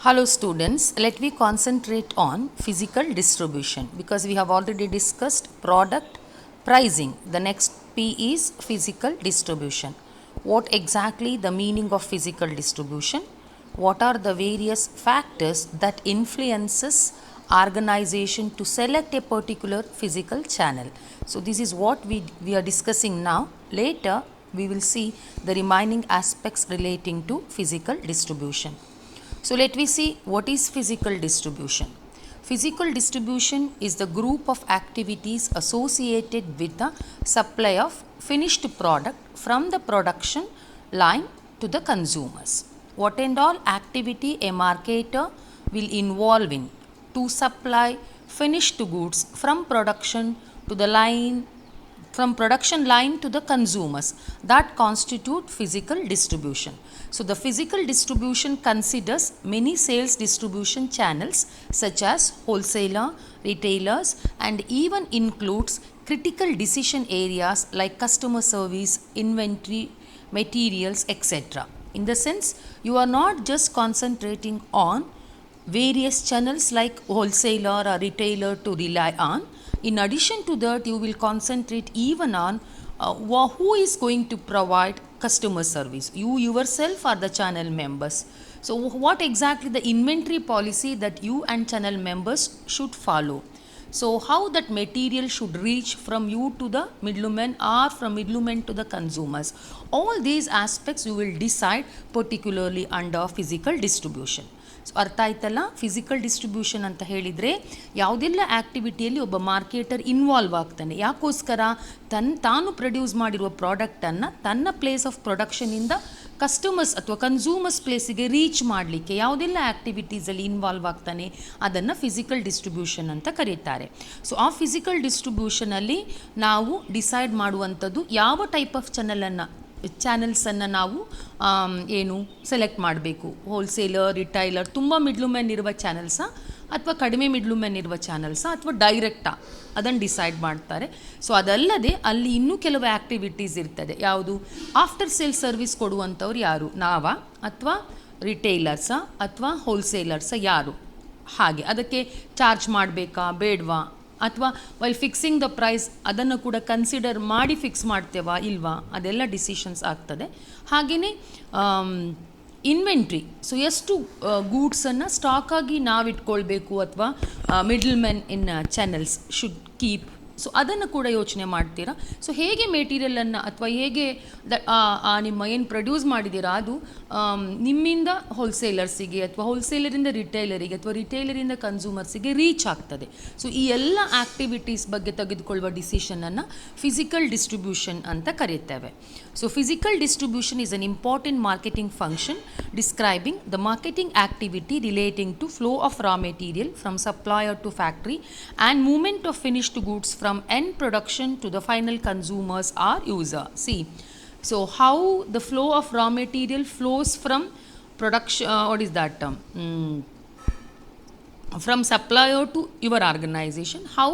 Hello students, let me concentrate on physical distribution because we have already discussed product pricing. The next P is physical distribution. What exactly the meaning of physical distribution? What are the various factors that influences organization to select a particular physical channel? So this is what we are discussing now. Later we will see the remaining aspects relating to physical distribution. So let me see what is physical distribution. Physical distribution is the group of activities associated with the supply of finished product from the production line to the consumers. What and all activity a marketer will involve in to supply finished goods from production to the line from production line to the consumers that constitute physical distribution. So the physical distribution considers many sales distribution channels such as wholesaler, retailers, and even includes critical decision areas like customer service, inventory, materials, etc. In the sense, you are not just concentrating on various channels like wholesaler or retailer to rely on. In addition to that, you will concentrate even on who is going to provide customer service. You yourself are the channel members. So what exactly the inventory policy that you and channel members should follow. So how that material should reach from you to the Midlumen or from Midlumen to the consumers. All these aspects you will decide particularly under physical distribution. So ಅರ್ಥ ಆಯ್ತಲ್ಲ. Physical distribution ಅಂತ ಹೇಳಿದರೆ ಯಾವುದೆಲ್ಲ ಆ್ಯಕ್ಟಿವಿಟಿಯಲ್ಲಿ ಒಬ್ಬ marketer involve ಆಗ್ತಾನೆ, ಯಾಕೋಸ್ಕರ ತಾನು produce ಮಾಡಿರುವ ಪ್ರಾಡಕ್ಟನ್ನು ತನ್ನ ಪ್ಲೇಸ್ ಆಫ್ ಪ್ರೊಡಕ್ಷನಿಂದ ಕಸ್ಟಮರ್ಸ್ ಅಥವಾ ಕನ್ಸ್ಯೂಮರ್ಸ್ ಪ್ಲೇಸಿಗೆ ರೀಚ್ ಮಾಡಲಿಕ್ಕೆ ಯಾವುದೆಲ್ಲ ಆ್ಯಕ್ಟಿವಿಟೀಸಲ್ಲಿ ಇನ್ವಾಲ್ವ್ ಆಗ್ತಾನೆ ಅದನ್ನು ಫಿಸಿಕಲ್ ಡಿಸ್ಟ್ರಿಬ್ಯೂಷನ್ ಅಂತ ಕರೀತಾರೆ. ಸೊ ಆ ಫಿಸಿಕಲ್ ಡಿಸ್ಟ್ರಿಬ್ಯೂಷನಲ್ಲಿ ನಾವು ಡಿಸೈಡ್ ಮಾಡುವಂಥದ್ದು ಯಾವ ಟೈಪ್ ಆಫ್ ಚಾನಲ್ಸನ್ನು ನಾವು ಸೆಲೆಕ್ಟ್ ಮಾಡಬೇಕು. ಹೋಲ್ಸೇಲರ್, ರಿಟೈಲರ್, ತುಂಬ ಮಿಡ್ಲುಮೆನ್ ಇರುವ ಚಾನಲ್ಸಾ ಅಥವಾ ಕಡಿಮೆ ಮಿಡ್ಲುಮೆನ್ ಇರುವ ಚಾನಲ್ಸಾ ಅಥವಾ ಡೈರೆಕ್ಟಾ ಅದನ್ನು ಡಿಸೈಡ್ ಮಾಡ್ತಾರೆ. ಸೊ ಅದಲ್ಲದೆ ಅಲ್ಲಿ ಇನ್ನೂ ಕೆಲವು ಆ್ಯಕ್ಟಿವಿಟೀಸ್ ಇರ್ತದೆ. ಯಾವುದು? ಆಫ್ಟರ್ ಸೇಲ್ ಸರ್ವಿಸ್ ಕೊಡುವಂಥವ್ರು ಯಾರು? ನಾವಾ ಅಥವಾ ರಿಟೈಲರ್ಸಾ ಅಥವಾ ಹೋಲ್ಸೇಲರ್ಸಾ ಯಾರು? ಹಾಗೆ ಅದಕ್ಕೆ ಚಾರ್ಜ್ ಮಾಡಬೇಕಾ ಬೇಡವಾ, ಅಥವಾ ವೈಲ್ ಫಿಕ್ಸಿಂಗ್ ದ ಪ್ರೈಸ್ ಅದನ್ನು ಕೂಡ ಕನ್ಸಿಡರ್ ಮಾಡಿ ಫಿಕ್ಸ್ ಮಾಡ್ತೇವಾ ಇಲ್ವಾ, ಅದೆಲ್ಲ ಡಿಸಿಷನ್ಸ್ ಆಗ್ತದೆ. ಹಾಗೆಯೇ ಇನ್ವೆಂಟ್ರಿ, ಸೊ ಎಷ್ಟು ಗೂಡ್ಸನ್ನು ಸ್ಟಾಕಾಗಿ ನಾವು ಇಟ್ಕೊಳ್ಬೇಕು ಅಥವಾ middle men in channels should keep, so ಅದನ್ನು ಕೂಡ ಯೋಚನೆ ಮಾಡ್ತೀರಾ. ಸೊ ಹೇಗೆ ಮೆಟೀರಿಯಲನ್ನು ಅಥವಾ ಹೇಗೆ ನಿಮ್ಮ ಏನು ಪ್ರೊಡ್ಯೂಸ್ ಮಾಡಿದ್ದೀರಾ ಅದು ನಿಮ್ಮಿಂದ ಹೋಲ್ಸೇಲರ್ಸಿಗೆ ಅಥವಾ ಹೋಲ್ಸೇಲರಿಂದ ರಿಟೈಲರಿಗೆ ಅಥವಾ ರಿಟೈಲರಿಂದ ಕನ್ಸ್ಯೂಮರ್ಸಿಗೆ ರೀಚ್ ಆಗ್ತದೆ. ಸೊ ಈ ಎಲ್ಲ ಆ್ಯಕ್ಟಿವಿಟೀಸ್ ಬಗ್ಗೆ ತೆಗೆದುಕೊಳ್ಳುವ ಡಿಸಿಷನನ್ನು ಫಿಸಿಕಲ್ ಡಿಸ್ಟ್ರಿಬ್ಯೂಷನ್ ಅಂತ ಕರೀತೇವೆ. So physical distribution is an important marketing function describing the marketing activity relating to flow of raw material from supplier to factory and movement of finished goods from end production to the final consumers or user. See, so how the flow of raw material flows from production, what is that term? From supplier to your organization, how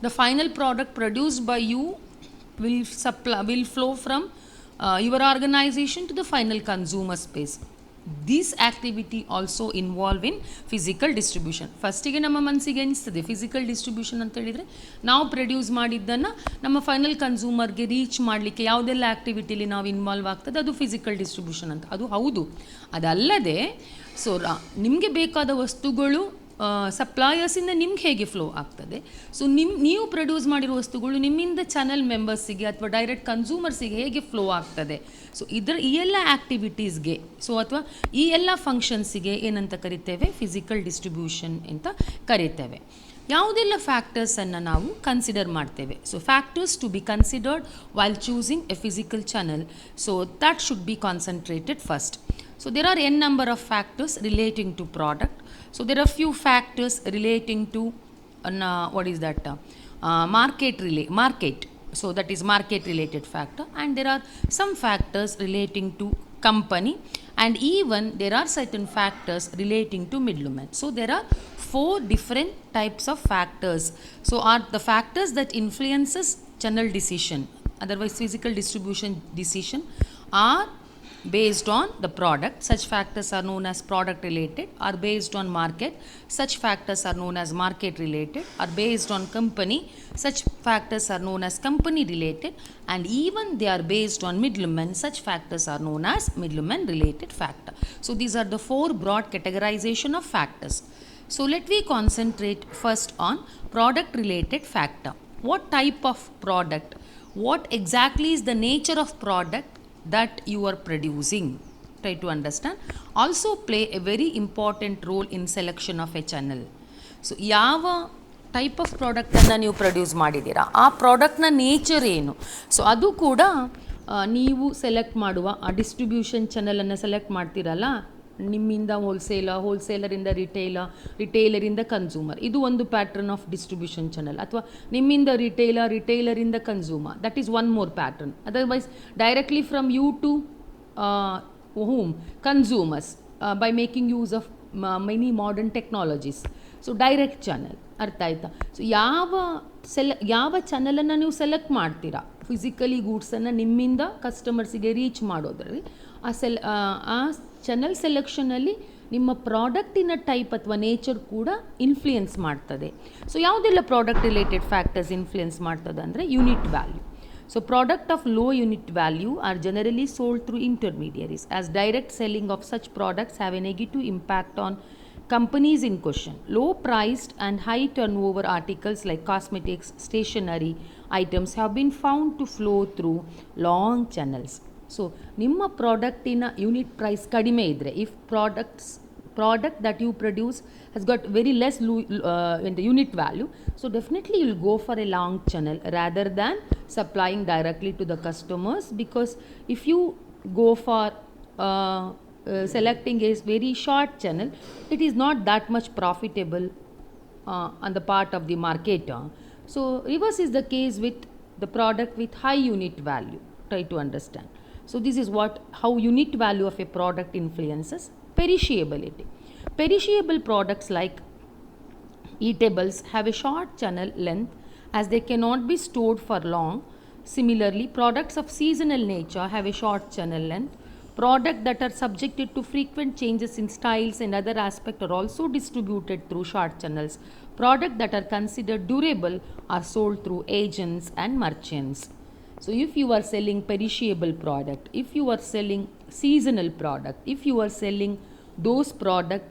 the final product produced by you will flow from your organization to the final consumer space. This activity also involve in physical distribution. ಫಸ್ಟಿಗೆ ನಮ್ಮ ಮನಸ್ಸಿಗೆ ಅನಿಸ್ತದೆ physical distribution ಅಂತ ಹೇಳಿದರೆ ನಾವು produce ಮಾಡಿದ್ದನ್ನು ನಮ್ಮ final ಕನ್ಸ್ಯೂಮರ್ಗೆ reach ಮಾಡಲಿಕ್ಕೆ ಯಾವುದೆಲ್ಲ ಆ್ಯಕ್ಟಿವಿಟಿಲಿ ನಾವು ಇನ್ವಾಲ್ವ್ ಆಗ್ತದೆ ಅದು ಫಿಸಿಕಲ್ ಡಿಸ್ಟ್ರಿಬ್ಯೂಷನ್ ಅಂತ. ಅದು ಹೌದು. ಅದಲ್ಲದೆ ಸೊ ನಿಮಗೆ ಬೇಕಾದ ವಸ್ತುಗಳು ಸಪ್ಲೈಯರ್ಸಿಂದ ನಿಮ್ಗೆ ಹೇಗೆ ಫ್ಲೋ ಆಗ್ತದೆ, ಸೊ ನೀವು ಪ್ರೊಡ್ಯೂಸ್ ಮಾಡಿರೋ ವಸ್ತುಗಳು ನಿಮ್ಮಿಂದ ಚಾನಲ್ ಮೆಂಬರ್ಸಿಗೆ ಅಥವಾ ಡೈರೆಕ್ಟ್ ಕನ್ಸ್ಯೂಮರ್ಸಿಗೆ ಹೇಗೆ ಫ್ಲೋ ಆಗ್ತದೆ, ಸೊ ಈ ಎಲ್ಲ ಆ್ಯಕ್ಟಿವಿಟೀಸ್ಗೆ ಸೊ ಅಥವಾ ಈ ಎಲ್ಲ ಫಂಕ್ಷನ್ಸಿಗೆ ಏನಂತ ಕರಿತೇವೆ? ಫಿಸಿಕಲ್ ಡಿಸ್ಟ್ರಿಬ್ಯೂಷನ್ ಅಂತ ಕರಿತೇವೆ. ಯಾವುದೆಲ್ಲ ಫ್ಯಾಕ್ಟರ್ಸನ್ನು ನಾವು ಕನ್ಸಿಡರ್ ಮಾಡ್ತೇವೆ? So factors to be considered while choosing a physical channel, so that should be concentrated first. So there are n number of factors relating to product. So there are few factors relating to what is that market. So that is market related factor, and there are some factors relating to company, and even there are certain factors relating to Midlumen. So there are 4 different types of factors. So are the factors that influences channel decision, otherwise physical distribution decision, are based on the product, such factors are known as product related, or based on market, such factors are known as market related, or based on company, such factors are known as company related, and even they are based on Midlumen, such factors are known as Midlumen related factor. So these are the four broad categorization of factors. So let me concentrate first on product related factor. What type of product? What exactly is the nature of product that you are producing? Try to understand. Also play a very important role in selection of a channel. So ಯಾವ type of ಪ್ರಾಡಕ್ಟನ್ನು ನೀವು produce ಮಾಡಿದ್ದೀರಾ, ಆ ಪ್ರಾಡಕ್ಟ್ನ nature ಏನು, so ಅದು ಕೂಡ ನೀವು ಸೆಲೆಕ್ಟ್ ಮಾಡುವ ಆ ಡಿಸ್ಟ್ರಿಬ್ಯೂಷನ್ ಚಾನಲನ್ನು ಸೆಲೆಕ್ಟ್ ಮಾಡ್ತೀರಲ್ಲ, ನಿಮ್ಮಿಂದ ಹೋಲ್ಸೇಲರಿಂದ ರಿಟೇಲರಿಂದ ಕನ್ಸ್ಯೂಮರ್, ಇದು ಒಂದು ಪ್ಯಾಟ್ರನ್ ಆಫ್ ಡಿಸ್ಟ್ರಿಬ್ಯೂಷನ್ ಚಾನಲ್. ಅಥವಾ ನಿಮ್ಮಿಂದ ರಿಟೇಲರಿಂದ consumer, that is one more pattern. Otherwise directly from you to whom consumers by making use of many modern technologies. So direct channel, ಅರ್ಥ ಆಯ್ತಾ? ಸೊ ಯಾವ ಚಾನಲನ್ನು ನೀವು ಸೆಲೆಕ್ಟ್ ಮಾಡ್ತೀರಾ ಫಿಸಿಕಲಿ ಗೂಡ್ಸನ್ನು ನಿಮ್ಮಿಂದ ಕಸ್ಟಮರ್ಸಿಗೆ ರೀಚ್ ಮಾಡೋದ್ರಲ್ಲಿ, ಆ ಚಾನಲ್ ಸೆಲೆಕ್ಷನಲ್ಲಿ ನಿಮ್ಮ ಪ್ರಾಡಕ್ಟಿನ ಟೈಪ್ ಅಥವಾ ನೇಚರ್ ಕೂಡ ಇನ್ಫ್ಲುಯೆನ್ಸ್ ಮಾಡ್ತದೆ. ಸೊ ಯಾವುದೆಲ್ಲ ಪ್ರಾಡಕ್ಟ್ ರಿಲೇಟೆಡ್ ಫ್ಯಾಕ್ಟರ್ಸ್ ಇನ್ಫ್ಲುಯೆನ್ಸ್ ಮಾಡ್ತದೆ ಅಂದರೆ unit value. So product of low unit value are generally sold through intermediaries, as direct selling of such products have a negative impact on companies in question. Low priced and high turnover articles like cosmetics, stationery items have been found to flow through long channels. So ನಿಮ್ಮ ಪ್ರಾಡಕ್ಟಿನ unit price ಕಡಿಮೆ ಇದ್ದರೆ, if product that you produce has got very less in the unit value, so definitely you'll go for a long channel rather than supplying directly to the customers, because if you go for selecting a very short channel, it is not that much profitable on the part of the marketer. So reverse is the case with the product with high unit value. Try to understand. So this is how unit value of a product influences perishability. Perishable products like eatables have a short channel length as they cannot be stored for long. Similarly, products of seasonal nature have a short channel length. Products that are subjected to frequent changes in styles and other aspects are also distributed through short channels. Products that are considered durable are sold through agents and merchants. So if you are selling perishable product, if you are selling seasonal product, if you are selling those product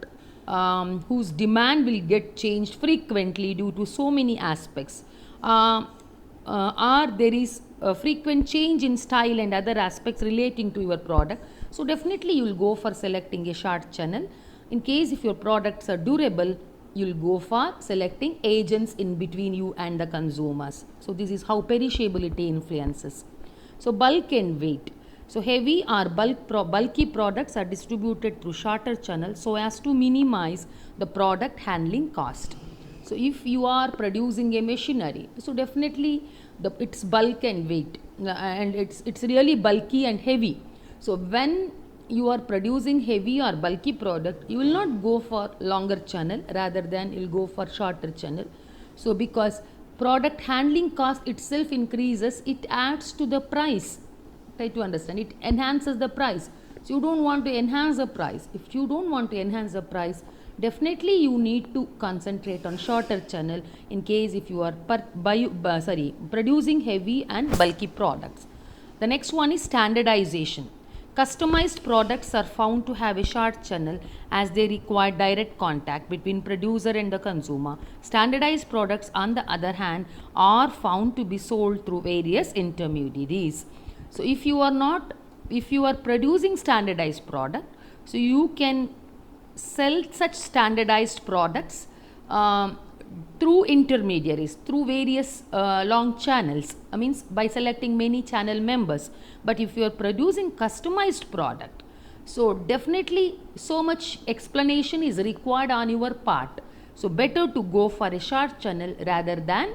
whose demand will get changed frequently due to so many aspects, or there is a frequent change in style and other aspects relating to your product, so definitely you will go for selecting a short channel. In case if your products are durable, you will go for selecting agents in between you and the consumers. So this is how perishability influences. So bulk and weight. So heavy or bulky products are distributed through shorter channels so as to minimize the product handling cost. So if you are producing a machinery, so definitely it's bulk and weight, and it's really bulky and heavy. So when you are producing heavy or bulky product, you will not go for longer channel, rather than you will go for shorter channel. So because product handling cost itself increases, it adds to the price. Try to understand, it enhances the price. So you don't want to enhance the price. If you don't want to enhance the price, definitely you need to concentrate on shorter channel in case if you are producing heavy and bulky products. The next one is standardization. Customized products are found to have a short channel as they require direct contact between producer and the consumer. Standardized products, on the other hand, are found to be sold through various intermediaries. So if you are producing standardized product, so you can sell such standardized products through intermediaries, through various long channels, means by selecting many channel members. But if you are producing customized product, so definitely so much explanation is required on your part. So better to go for a short channel rather than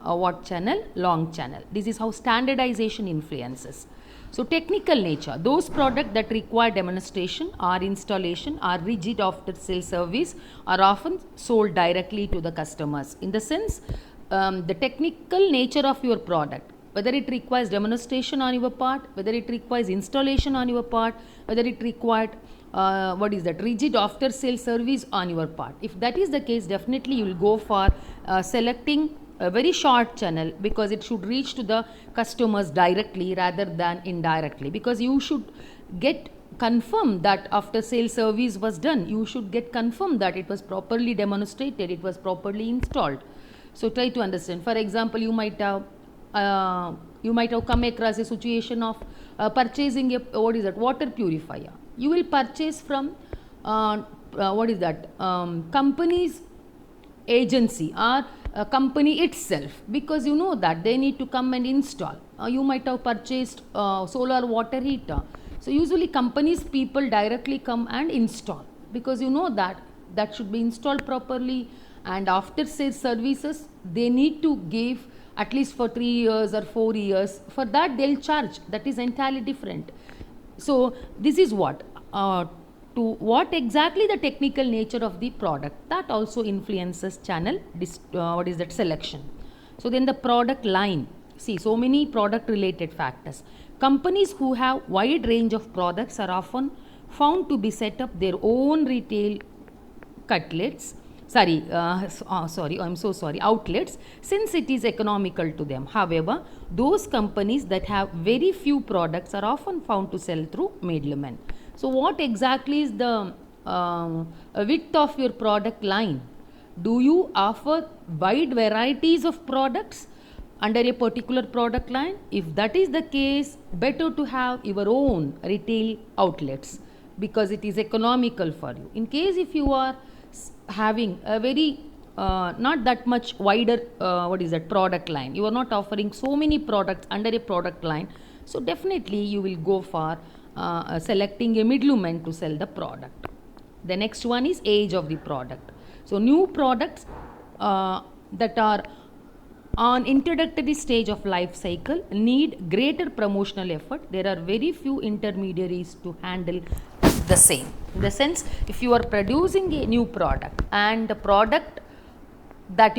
what channel? Long channel. This is how standardization influences. So technical nature, those products that require demonstration or installation or rigid after sale service are often sold directly to the customers. In the sense, the technical nature of your product, whether it requires demonstration on your part, whether it requires installation on your part, whether it required rigid after sale service on your part. If that is the case, definitely you will go for selecting a very short channel, because it should reach to the customers directly rather than indirectly, because you should get confirmed that after sale service was done, you should get confirmed that it was properly demonstrated, it was properly installed. So try to understand. For example, you might have come across a situation of purchasing a water purifier. You will purchase from company's agency or company itself, because you know that they need to come and install. You might have purchased solar water heater. So usually companies people directly come and install, because you know that that should be installed properly, and after sales services they need to give at least for 3 years or 4 years. For that they'll charge. That is entirely different. So this is what to what exactly the technical nature of the product, that also influences channel selection. So then the product line. See, so many product related factors. Companies who have wide range of products are often found to be set up their own retail outlets, since it is economical to them. However, those companies that have very few products are often found to sell through Midlumen. So what exactly is the width of your product line? Do you offer wide varieties of products under a particular product line? If that is the case, better to have your own retail outlets, because it is economical for you. In case if you are having a very not that much wider product line, you are not offering so many products under a product line, so definitely you will go for selecting a Midlumen to sell the product. The next one is age of the product. So new products that are on introductory stage of life cycle need greater promotional effort. There are very few intermediaries to handle the same. In the sense, if you are producing a new product and the product that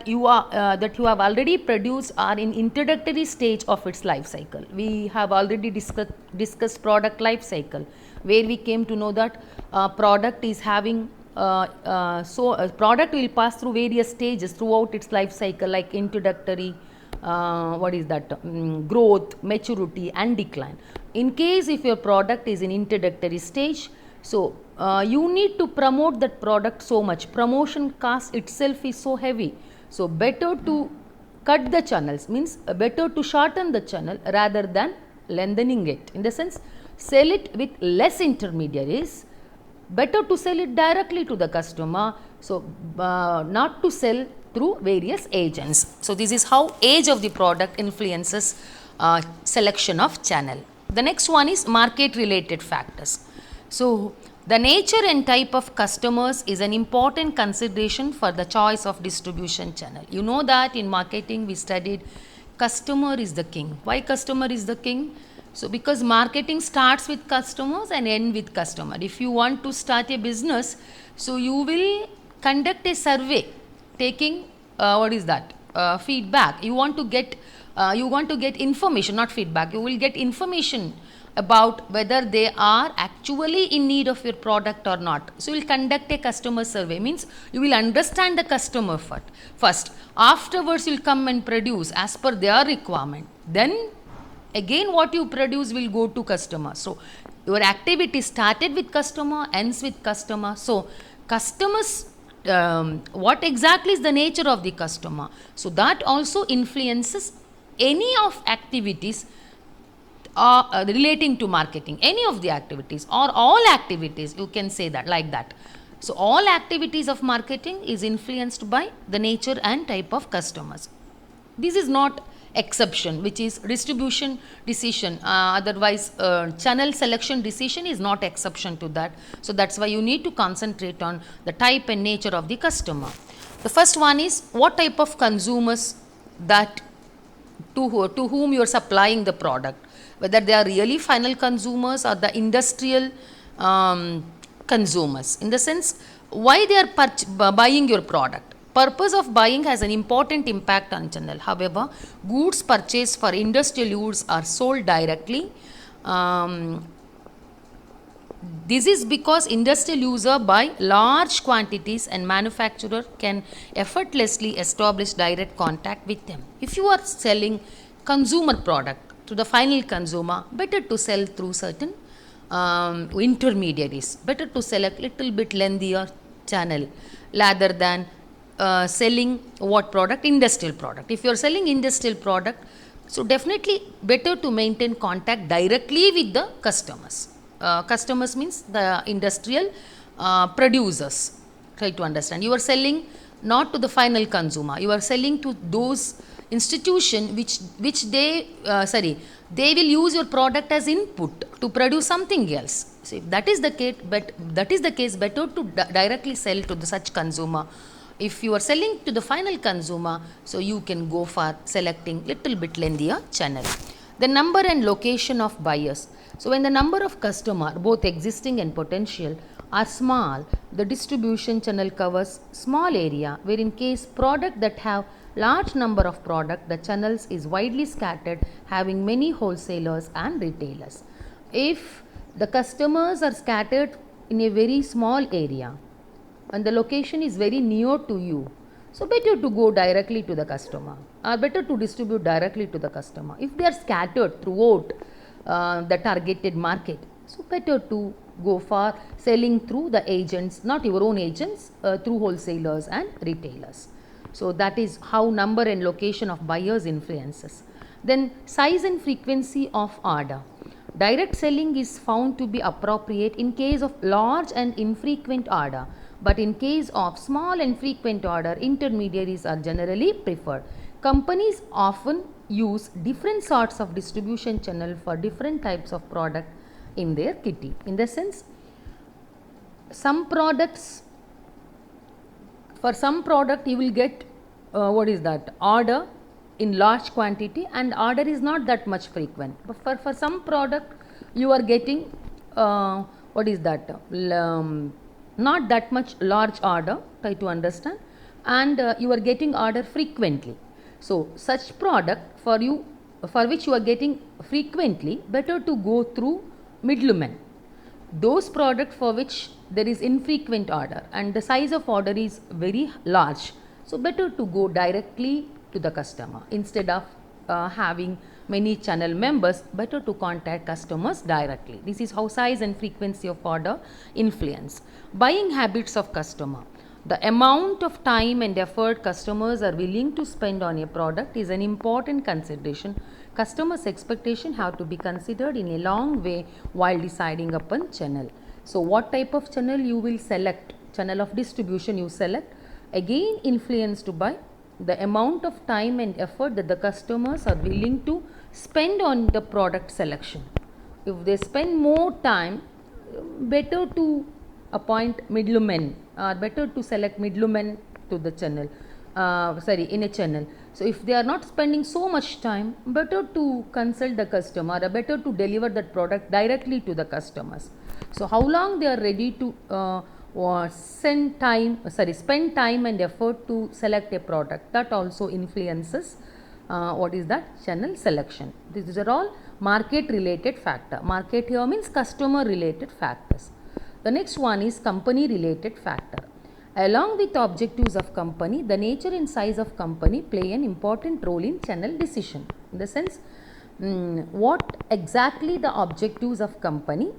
you have already produced are in introductory stage of its life cycle. We have already discussed product life cycle, where we came to know that product is having a product will pass through various stages throughout its life cycle, like introductory, growth, maturity and decline. In case if your product is in introductory stage, so you need to promote that product so much. Promotion cost itself is so heavy. So better to cut the channels, means better to shorten the channel rather than lengthening it. In the sense, sell it with less intermediaries. Better to sell it directly to the customer. So not to sell through various agents. So this is how age of the product influences selection of channel. The next one is market related factors. So the nature and type of customers is an important consideration for the choice of distribution channel. You know that in marketing we studied customer is the king. Why customer is the king? So because marketing starts with customers and end with customer. If you want to start a business, so you will conduct a survey taking feedback. You want to get information, not feedback. You will get information about whether they are actually in need of your product or not. So you will conduct a customer survey, means you will understand the customer first. Afterwards you will come and produce as per their requirement. Then again what you produce will go to customer. So your activity started with customer, ends with customer. So customers, what exactly is the nature of the customer? So that also influences any of activities relating to marketing, any of the activities or all activities, you can say that like that. So all activities of marketing is influenced by the nature and type of customers. This is not exception, which is distribution decision, otherwise channel selection decision is not exception to that. So that's why you need to concentrate on the type and nature of the customer. The first one is what type of consumers that to whom you are supplying the product, whether they are really final consumers or the industrial consumers. In the sense, why they are buying your product. purpose of buying has an important impact on channel. However, goods purchased for industrial use are sold directly. This is because industrial user buy large quantities and manufacturer can effortlessly establish direct contact with them. If you are selling consumer product to the final consumer, better to sell through certain intermediaries. Better to select little bit lengthier channel rather than selling what product? Industrial product. If you are selling industrial product, so definitely better to maintain contact directly with the customers. Customers means the industrial producers. Try to understand. You are selling not to the final consumer. You are selling to those institution which they will use your product as input to produce something else. So if that is the case, better to directly sell to the such consumer. If you are selling to the final consumer, so you can go for selecting little bit lengthier channel. The number and location of buyers. So when the number of customer, both existing and potential, are small, the distribution channel covers small area, where in case product that have large number of product, the channels is widely scattered, having many wholesalers and retailers. If the customers are scattered in a very small area and the location is very near to you, so better to go directly to the customer, or better to distribute directly to the customer. If they are scattered throughout the targeted market, so better to go for selling through the agents, not your own agents, through wholesalers and retailers. So that is how number and location of buyers influences. Then size and frequency of order. Direct selling is found to be appropriate in case of large and infrequent order, but in case of small and frequent order, intermediaries are generally preferred. Companies often use different sorts of distribution channel for different types of product in their kitty. In the sense, some products, for some product you will get order in large quantity, and order is not that much frequent. But for some product you are getting not that much large order, try to understand, and you are getting order frequently. So such product for which you are getting frequently, better to go through Midlumen. Those products for which there is infrequent order and the size of order is very large, so better to go directly to the customer instead of having many channel members. Better to contact customers directly. This is how size and frequency of order influence. Buying habits of customer. The amount of time and effort customers are willing to spend on a product is an important consideration. Customers' expectation have to be considered in a long way while deciding upon channel. So what type of channel you will select, channel of distribution you select, again influenced by the amount of time and effort that the customers are willing to spend on the product selection. If they spend more time, better to appoint Midlumen, or better to select Midlumen to the channel, in a channel. So if they are not spending so much time, better to consult the customer, or better to deliver that product directly to the customers. So how long they are ready to spend time and effort to select a product, that also influences channel selection. These are all market related factor. Market here means customer related factors. The next one is company related factor. Along with the objectives of company, the nature and size of company play an important role in channel decision. In the sense, what exactly the objectives of company,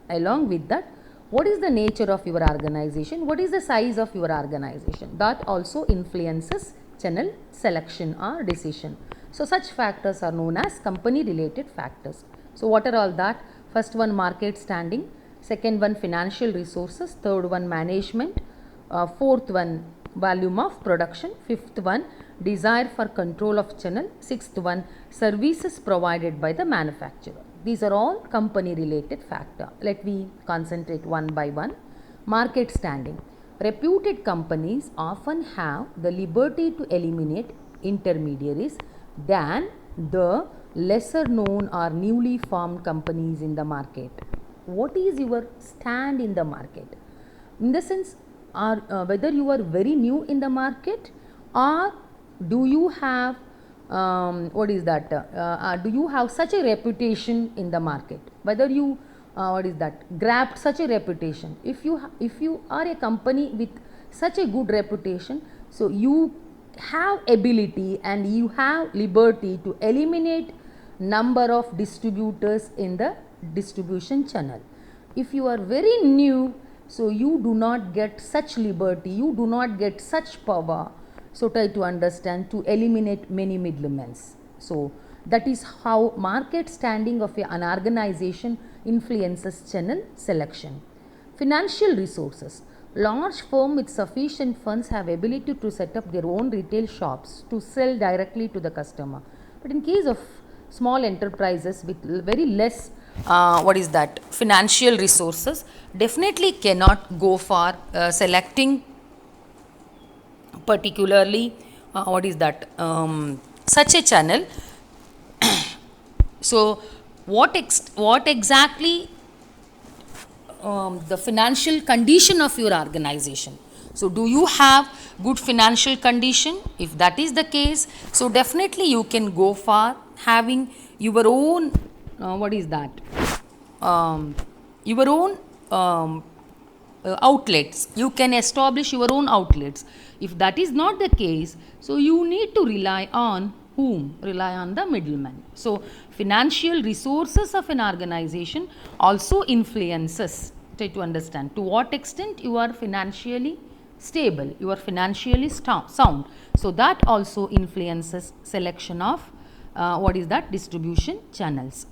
along with that, what is the nature of your organization, what is the size of your organization, that also influences channel selection or decision. So such factors are known as company related factors. So what are all that? First one, market standing. Second one, financial resources. Third one, management. Fourth one, volume of production. Fifth one, desire for control of channel. Sixth one, services provided by the manufacturer. These are all company related factor. Let me concentrate one by one. Market standing. Reputed companies often have the liberty to eliminate intermediaries than the lesser known or newly formed companies in the market. What is your stand in the market? In the sense, are whether you are very new in the market, or do you have what is that do you have such a reputation in the market, whether you what is that grabbed such a reputation. If you are a company with such a good reputation, so you have ability and you have liberty to eliminate number of distributors in the distribution channel. If you are very new, so you do not get such liberty, you do not get such power. So try to understand to eliminate many middlemans. So that is how market standing of an organization influences channel selection. Financial resources. Large firms with sufficient funds have ability to set up their own retail shops to sell directly to the customer. But in case of small enterprises with very less what is that financial resources, definitely cannot go for selecting particularly what is that such a channel. So what exactly the financial condition of your organization. So do you have good financial condition? If that is the case, so definitely you can go for having your own what is that your own outlets. You can establish your own outlets. If that is not the case, so you need to rely on whom? Rely on the middleman. So financial resources of an organization also influences. Try to understand to what extent you are financially stable, you are financially sound. So that also influences selection of what is that distribution channels.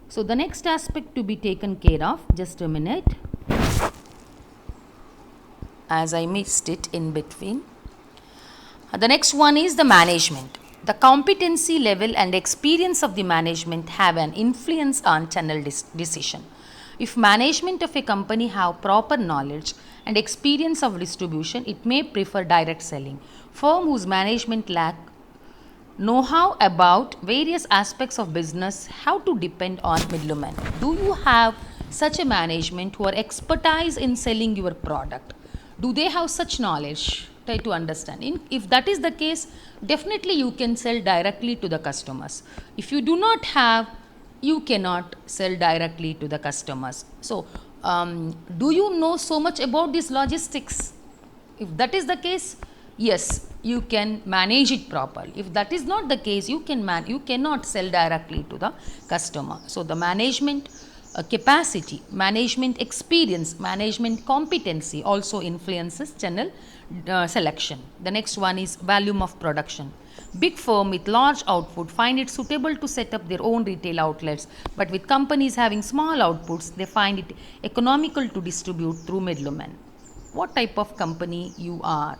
So the next aspect to be taken care of, just a minute, as I missed it in between. The next one is the management. The competency level and experience of the management have an influence on channel decision. If management of a company have proper knowledge and experience of distribution, it may prefer direct selling. Firm whose management lack know-how about various aspects of business have to depend on middlemen. Do you have such a management who are expertise in selling your product? Do they have such knowledge? Try to understand. If that is the case, definitely you can sell directly to the customers. If you do not have, you cannot sell directly to the customers. So do you know so much about this logistics? If that is the case, yes, you can manage it properly. If that is not the case, you cannot sell directly to the customer. So the management capacity, management experience, management competency also influences channel selection. The next one is volume of production. Big firm with large output find it suitable to set up their own retail outlets, but with companies having small outputs, they find it economical to distribute through middlemen. What type of company you are?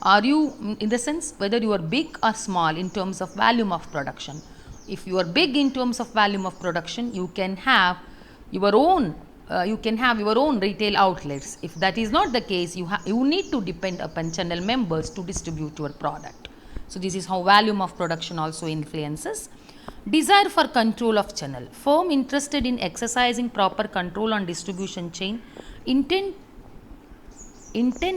Are you, in the sense whether you are big or small in terms of volume of production? If you are big in terms of volume of production, you can have your own retail outlets. If that is not the case, you need to depend upon channel members to distribute your product. So this is how volume of production also influences. Desire for control of channel. Firm interested in exercising proper control on distribution chain intend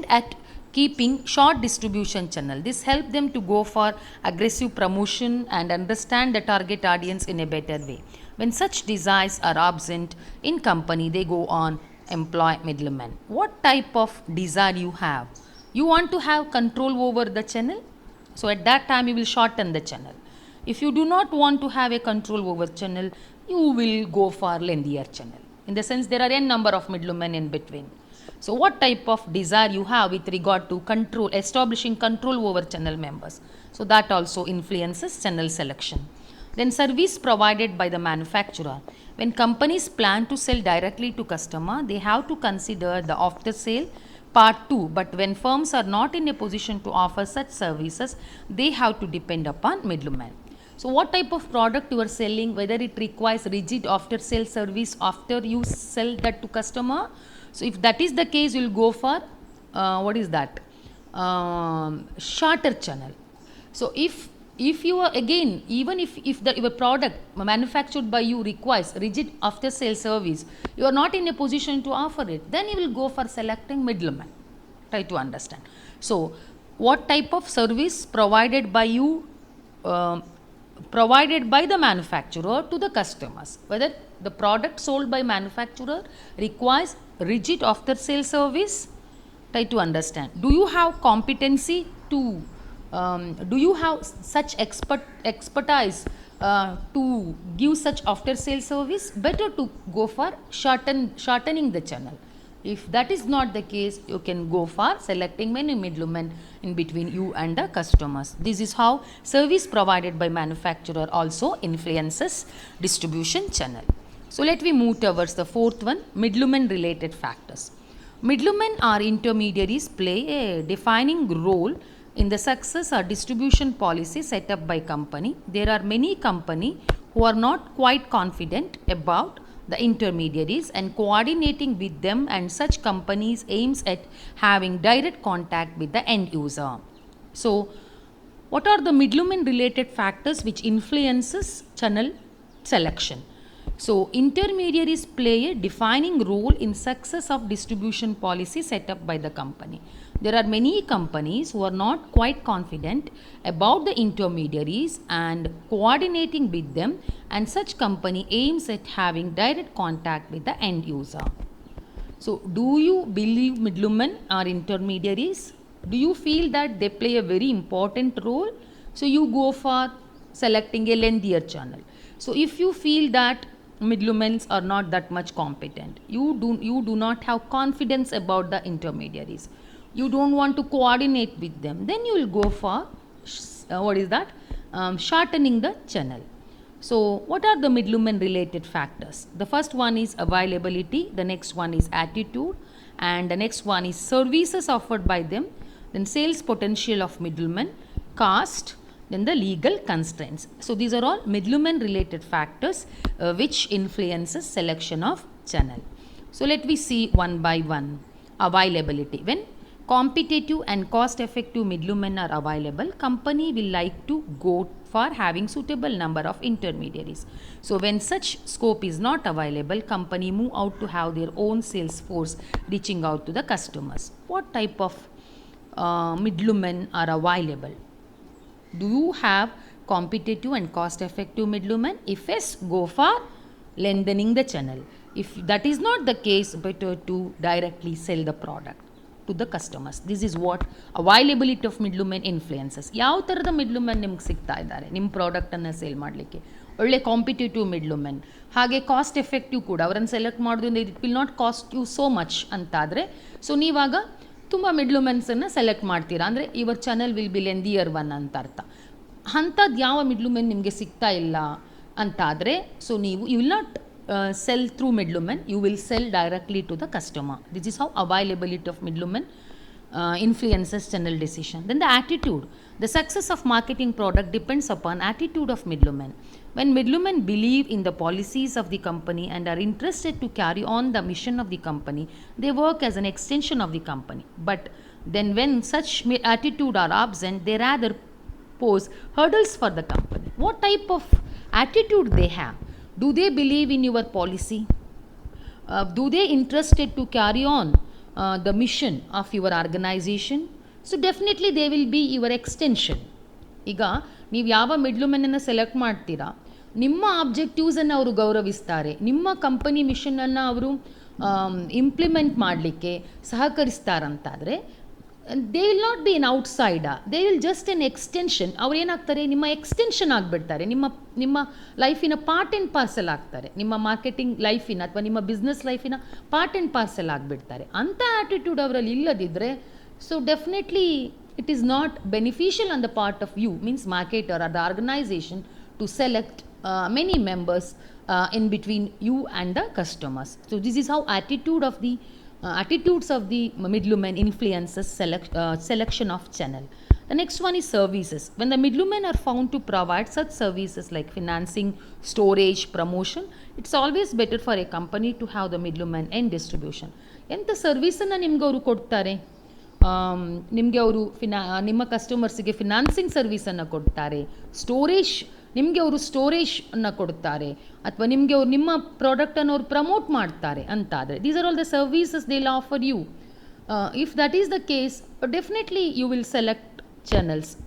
at keeping short distribution channel. This helps them to go for aggressive promotion and understand the target audience in a better way. When such desires are absent in company, they go on employ middlemen. What type of desire you have? You want to have control over the channel? So at that time you will shorten the channel. If you do not want to have a control over channel, you will go for lengthier channel. In the sense there are n number of middlemen in between. So what type of desire you have with regard to control, establishing control over channel members. So that also influences channel selection. Then service provided by the manufacturer. When companies plan to sell directly to customer, they have to consider the after sale part too. But when firms are not in a position to offer such services, they have to depend upon middlemen. So what type of product you are selling, whether it requires rigid after sale service after you sell that to customer. So if that is the case, you will go for what is that shorter channel. So if you are again, even if your product manufactured by you requires rigid after sale service, you are not in a position to offer it, then you will go for selecting middleman. Try to understand. So, what type of service provided by you, provided by the manufacturer to the customers? Whether the product sold by manufacturer requires rigid after sale service? Try to understand. Do you have competency to, do you have such expertise to give such after sale service? Better to go for shortening the channel. If that is not the case, you can go for selecting many midlumen in between you and the customers. This is how service provided by manufacturer also influences distribution channel. So let me move towards the fourth one, midlumen related factors. Midlumen or intermediaries play a defining role in the success or distribution policy set up by company. There are many company who are not quite confident about the intermediaries and coordinating with them, and such companies aims at having direct contact with the end user. So, what are the midlumen related factors which influences channel selection? So, intermediaries play a defining role in success of distribution policy set up by the company. There are many companies who are not quite confident about the intermediaries and coordinating with them, and such company aims at having direct contact with the end user. So, do you believe midlumen are intermediaries? Do you feel that they play a very important role? So, you go for selecting a lengthier channel. So, if you feel that midlumens are not that much competent, you do not have confidence about the intermediaries, you don't want to coordinate with them, then you will go for shortening the channel. So, what are the midlumen related factors? The first one is availability, the next one is attitude, and the next one is services offered by them, then sales potential of midlumen, cost, then the legal constraints. So, these are all midlumen related factors which influences selection of channel. So, let me see one by one. Availability. When competitive and cost effective midlumen are available, company will like to go for having suitable number of intermediaries. So, when such scope is not available, company move out to have their own sales force reaching out to the customers. What type of midlumen are available? Do you have competitive and cost effective midlumen? If yes, go for lengthening the channel. If that is not the case, better to directly sell the product to the customers. This is what availability of midlumen influences. ಯಾವ ಥರದ ಮಿಡ್ಲುಮೆನ್ ನಿಮ್ಗೆ ಸಿಗ್ತಾ ಇದ್ದಾರೆ ನಿಮ್ಮ ಪ್ರಾಡಕ್ಟನ್ನು sale ಮಾಡಲಿಕ್ಕೆ? ಒಳ್ಳೆ competitive ಮಿಡ್ಲುಮೆನ್, ಹಾಗೆ ಕಾಸ್ಟ್ ಎಫೆಕ್ಟಿವ್ ಕೂಡ. ಅವರನ್ನು ಸೆಲೆಕ್ಟ್ ಮಾಡೋದ್ರಿಂದ it will not cost you so much ಅಂತಾದರೆ, ಸೊ ನೀವಾಗ ತುಂಬ ಮಿಡ್ಲುಮೆನ್ಸನ್ನು ಸೆಲೆಕ್ಟ್ ಮಾಡ್ತೀರಾ, ಅಂದರೆ your channel will be lengthier one ಅಂತ ಅರ್ಥ. ಅಂಥದ್ದು ಯಾವ ಮಿಡ್ಲುಮೆನ್ ನಿಮಗೆ ಸಿಗ್ತಾ ಇಲ್ಲ ಅಂತಾದರೆ, ಸೊ ನೀವು you will not sell through midlumen, you will sell directly to the customer. This is how availability of midlumen influences channel decision. Then the attitude. The success of marketing product depends upon attitude of midlumen. When midlumen believe in the policies of the company and are interested to carry on the mission of the company, they work as an extension of the company. But then when such attitude are absent, they rather pose hurdles for the company. What type of attitude they have? Do they believe in your policy? Do they interested to carry on the mission of your organization? So definitely they will be your extension. ಈಗ ನೀವು ಯಾವ ಮಿಡ್ಲುಮೆನನ್ನು select ಮಾಡ್ತೀರಾ, ನಿಮ್ಮ ಆಬ್ಜೆಕ್ಟಿವ್ಸನ್ನು ಅವರು ಗೌರವಿಸ್ತಾರೆ, ನಿಮ್ಮ company ಮಿಷನನ್ನು ಅವರು implement ಮಾಡಲಿಕ್ಕೆ ಸಹಕರಿಸ್ತಾರಂತಾದರೆ, they will not be an outsider, they will just an extension. ಅವ್ರು ಏನಾಗ್ತಾರೆ, ನಿಮ್ಮ ಎಕ್ಸ್ಟೆನ್ಷನ್ ಆಗಿಬಿಡ್ತಾರೆ, ನಿಮ್ಮ ಲೈಫಿನ ಪಾರ್ಟ್ ಆ್ಯಂಡ್ ಪಾರ್ಸೆಲ್ ಆಗ್ತಾರೆ, ನಿಮ್ಮ ಮಾರ್ಕೆಟಿಂಗ್ ಲೈಫಿನ ಅಥವಾ ನಿಮ್ಮ ಬಿಸ್ನೆಸ್ ಲೈಫಿನ ಪಾರ್ಟ್ ಆ್ಯಂಡ್ ಪಾರ್ಸೆಲ್ ಆಗಿಬಿಡ್ತಾರೆ. ಅಂಥ ಆ್ಯಟಿಟ್ಯೂಡ್ ಅವರಲ್ಲಿ ಇಲ್ಲದಿದ್ದರೆ, so definitely it is not beneficial on the part of you, means marketer or the organization, to select many members in between you and the customers. So this is how attitudes of the midlumen influences selection of channel. The next one is services. When the midlumen are found to provide such services like financing, storage, promotion, it's always better for a company to have the midlumen in distribution. ಎಂಥ ಸರ್ವಿಸನ್ನು ನಿಮ್ಗೆ ಅವರು ಕೊಡ್ತಾರೆ? ನಿಮಗೆ ಅವರು ನಿಮ್ಮ ಕಸ್ಟಮರ್ಸಿಗೆ financing ಸರ್ವಿಸನ್ನು ಕೊಡ್ತಾರೆ, storage ನಿಮಗೆ ಅವರು ಸ್ಟೋರೇಜನ್ನು ಕೊಡ್ತಾರೆ, ಅಥವಾ ನಿಮಗೆ ಅವರು ನಿಮ್ಮ ಪ್ರಾಡಕ್ಟನ್ನು ಅವರು ಪ್ರಮೋಟ್ ಮಾಡ್ತಾರೆ ಅಂತಾದರೆ, these are all the services they will offer you. If that is the case, definitely you will select channels.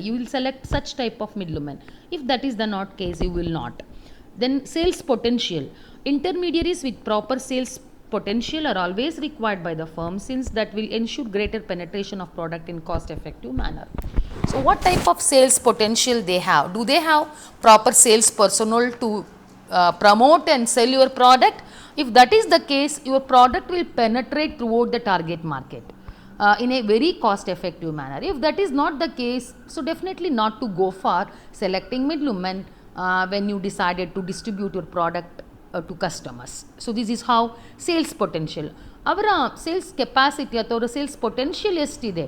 You will select such type of Midlumen. If that is the not case, you will not. Then sales potential. Intermediaries with proper sales potential are always required by the firm, since that will ensure greater penetration of product in cost effective manner. So what type of sales potential they have? Do they have proper sales personnel to promote and sell your product? If that is the case, your product will penetrate throughout the target market in a very cost effective manner. If that is not the case, so definitely not to go for selecting Midlumen when you decided to distribute your product to customers. So this is how sales potential. ಅವರ sales capacity ಅಥವಾ ಅವರ sales potential ಎಷ್ಟಿದೆ,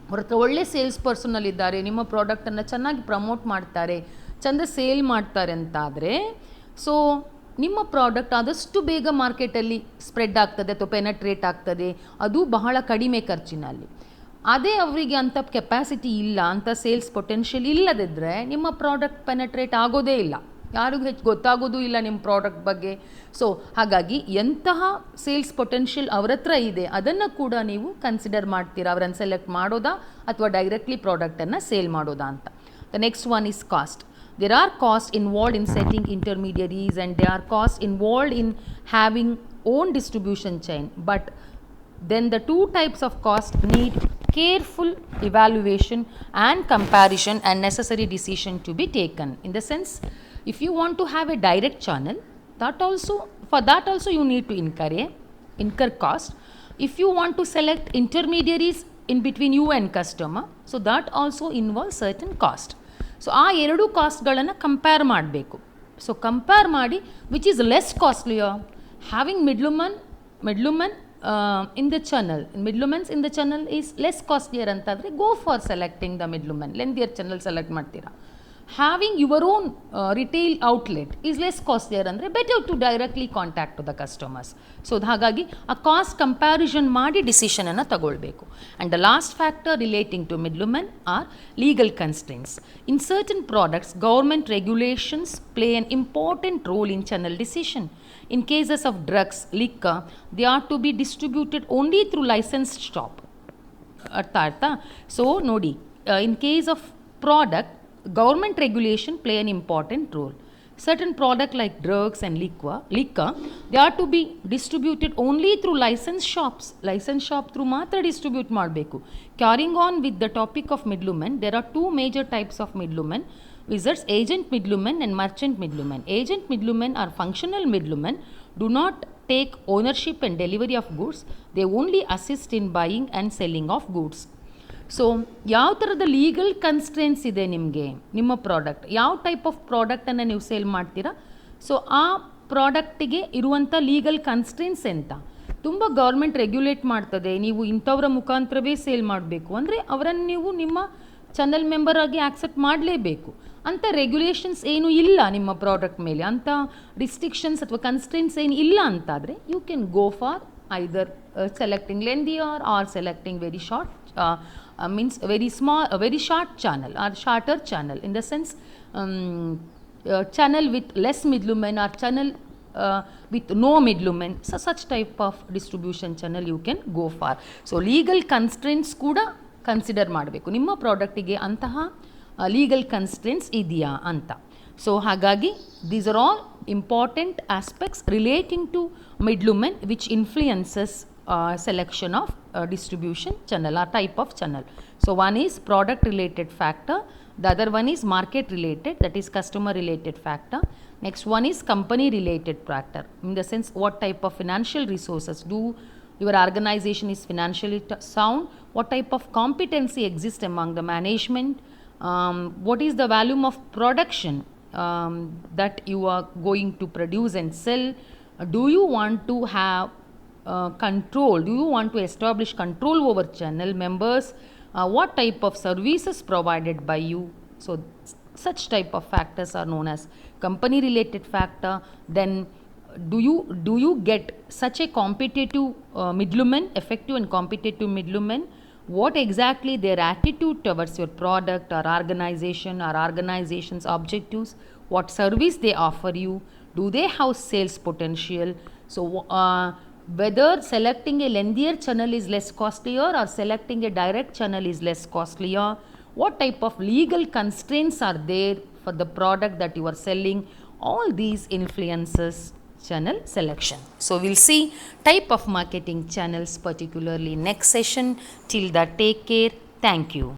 ಅವ್ರ ಹತ್ರ ಒಳ್ಳೆ sales personal ಇದ್ದಾರೆ, ನಿಮ್ಮ ಪ್ರಾಡಕ್ಟನ್ನು ಚೆನ್ನಾಗಿ ಪ್ರಮೋಟ್ ಮಾಡ್ತಾರೆ, ಚೆಂದ ಸೇಲ್ ಮಾಡ್ತಾರೆ ಅಂತಾದರೆ, ಸೊ ನಿಮ್ಮ ಪ್ರಾಡಕ್ಟ್ ಆದಷ್ಟು ಬೇಗ ಮಾರ್ಕೆಟಲ್ಲಿ ಸ್ಪ್ರೆಡ್ ಆಗ್ತದೆ ಅಥವಾ ಪೆನಟ್ರೇಟ್ ಆಗ್ತದೆ, ಅದು ಬಹಳ ಕಡಿಮೆ ಖರ್ಚಿನಲ್ಲಿ. ಅದೇ ಅವರಿಗೆ ಅಂಥ ಕೆಪಾಸಿಟಿ ಇಲ್ಲ, ಅಂಥ ಸೇಲ್ಸ್ ಪೊಟೆನ್ಷಿಯಲ್ ಇಲ್ಲದಿದ್ದರೆ ನಿಮ್ಮ ಪ್ರಾಡಕ್ಟ್ ಪೆನಟ್ರೇಟ್ ಆಗೋದೇ ಇಲ್ಲ, ಯಾರಿಗೂ ಹೆಚ್ಚು ಗೊತ್ತಾಗೋದು ಇಲ್ಲ ನಿಮ್ಮ ಪ್ರಾಡಕ್ಟ್ ಬಗ್ಗೆ. ಸೊ ಹಾಗಾಗಿ ಎಂತಹ ಸೇಲ್ಸ್ ಪೊಟೆನ್ಷಿಯಲ್ ಅವ್ರ ಹತ್ರ ಇದೆ ಅದನ್ನು ಕೂಡ ನೀವು ಕನ್ಸಿಡರ್ ಮಾಡ್ತೀರಾ, ಅವರನ್ನು ಸೆಲೆಕ್ಟ್ ಮಾಡೋದಾ ಅಥವಾ ಡೈರೆಕ್ಟ್ಲಿ ಪ್ರಾಡಕ್ಟನ್ನು ಸೇಲ್ ಮಾಡೋದಾ ಅಂತ. The next one is cost. There are costs involved in setting intermediaries, and there are costs involved in having own distribution chain. But then the two types of cost need careful evaluation and comparison and necessary decision to be taken. In the sense, if you want to have a direct channel, for that also you need to incur cost. If you want to select intermediaries in between you and customer, so that also involves certain cost. So ಆ ಎರಡು ಕಾಸ್ಟ್ಗಳನ್ನು compare ಮಾಡಬೇಕು. So compare ಮಾಡಿ which is less costlier, having middleman in the channel, middlemens in the channel is less costlier ಅಂತಾದರೆ go for selecting the middleman, lengthier channel select ಮಾಡ್ತೀರಾ. Having your own retail outlet is less costlier ಅಂದರೆ better to directly contact to the customers. So ಹಾಗಾಗಿ ಆ cost comparison ಮಾಡಿ ಡಿಸಿಷನನ್ನು ತಗೊಳ್ಬೇಕು. And the last factor relating to ಮಿಡ್ಲುಮೆನ್ R legal constraints. In certain products government regulations play an important role in channel decision. In cases of drugs, liquor, they are to be distributed only through licensed shop. ಅರ್ಥ. So ನೋಡಿ, in case of product, government regulation play an important role. Certain product like drugs and liquor, they are to be distributed only through licensed shops. Licensed shop through ಮಾತ್ರ distribute ಮಾಡಬೇಕು. Carrying on with the topic of Midlumen, there are two major types of Midlumen. Wizards, agent Midlumen and merchant Midlumen. Agent Midlumen are functional Midlumen, do not take ownership and delivery of goods. They only assist in buying and selling of goods. So ಯಾವ ಥರದ legal constraints ಇದೆ ನಿಮಗೆ, ನಿಮ್ಮ product ಯಾವ type of ಪ್ರಾಡಕ್ಟನ್ನು ನೀವು sale ಮಾಡ್ತೀರಾ, so ಆ ಪ್ರಾಡಕ್ಟಿಗೆ ಇರುವಂಥ ಲೀಗಲ್ ಕನ್ಸ್ಟ್ರೆಂಟ್ಸ್ ಎಂತ. ತುಂಬ ಗೌರ್ಮೆಂಟ್ ರೆಗ್ಯುಲೇಟ್ ಮಾಡ್ತದೆ, ನೀವು ಇಂಥವ್ರ ಮುಖಾಂತರವೇ ಸೇಲ್ ಮಾಡಬೇಕು ಅಂದರೆ ಅವರನ್ನು ನೀವು ನಿಮ್ಮ ಚಾನಲ್ ಮೆಂಬರ್ ಆಗಿ ಆಕ್ಸೆಪ್ಟ್ ಮಾಡಲೇಬೇಕು. ಅಂಥ ರೆಗ್ಯುಲೇಷನ್ಸ್ ಏನೂ ಇಲ್ಲ ನಿಮ್ಮ ಪ್ರಾಡಕ್ಟ್ ಮೇಲೆ, ಅಂಥ ರಿಸ್ಟ್ರಿಕ್ಷನ್ಸ್ ಅಥವಾ ಕನ್ಸ್ಟ್ರೆಂಟ್ಸ್ ಏನು ಇಲ್ಲ ಅಂತಾದರೆ you can go for either selecting lengthier or selecting very short means very short channel or shorter channel, in the sense channel with less midlumen or channel with no midlumen. So such type of distribution channel you can go for. So legal constraints ಕೂಡ consider ಮಾಡಬೇಕು, ನಿಮ್ಮ ಪ್ರಾಡಕ್ಟಿಗೆ ಅಂತಹ legal constraints ಇದೆಯಾ ಅಂತ. So ಹಾಗಾಗಿ these are all important aspects relating to middlemen which influences selection of distribution channel or type of channel. So one is product related factor, the other one is market related, that is customer related factor. Next one is company related factor, in the sense what type of financial resources do your organization is financially sound, what type of competency exists among the management, what is the volume of production that you are going to produce and sell. Do you want to have control, do you want to establish control over channel members, what type of services provided by you. So such type of factors are known as company related factor. Then do you get such a competitive midlumen, effective and competitive midlumen, what exactly their attitude towards your product or organization or organization's objectives, what service they offer you, do they have sales potential. So whether selecting a lengthier channel is less costlier or selecting a direct channel is less costlier, what type of legal constraints are there for the product that you are selling, all these influences channel selection. So we'll see type of marketing channels particularly next session. Till that, take care. Thank you.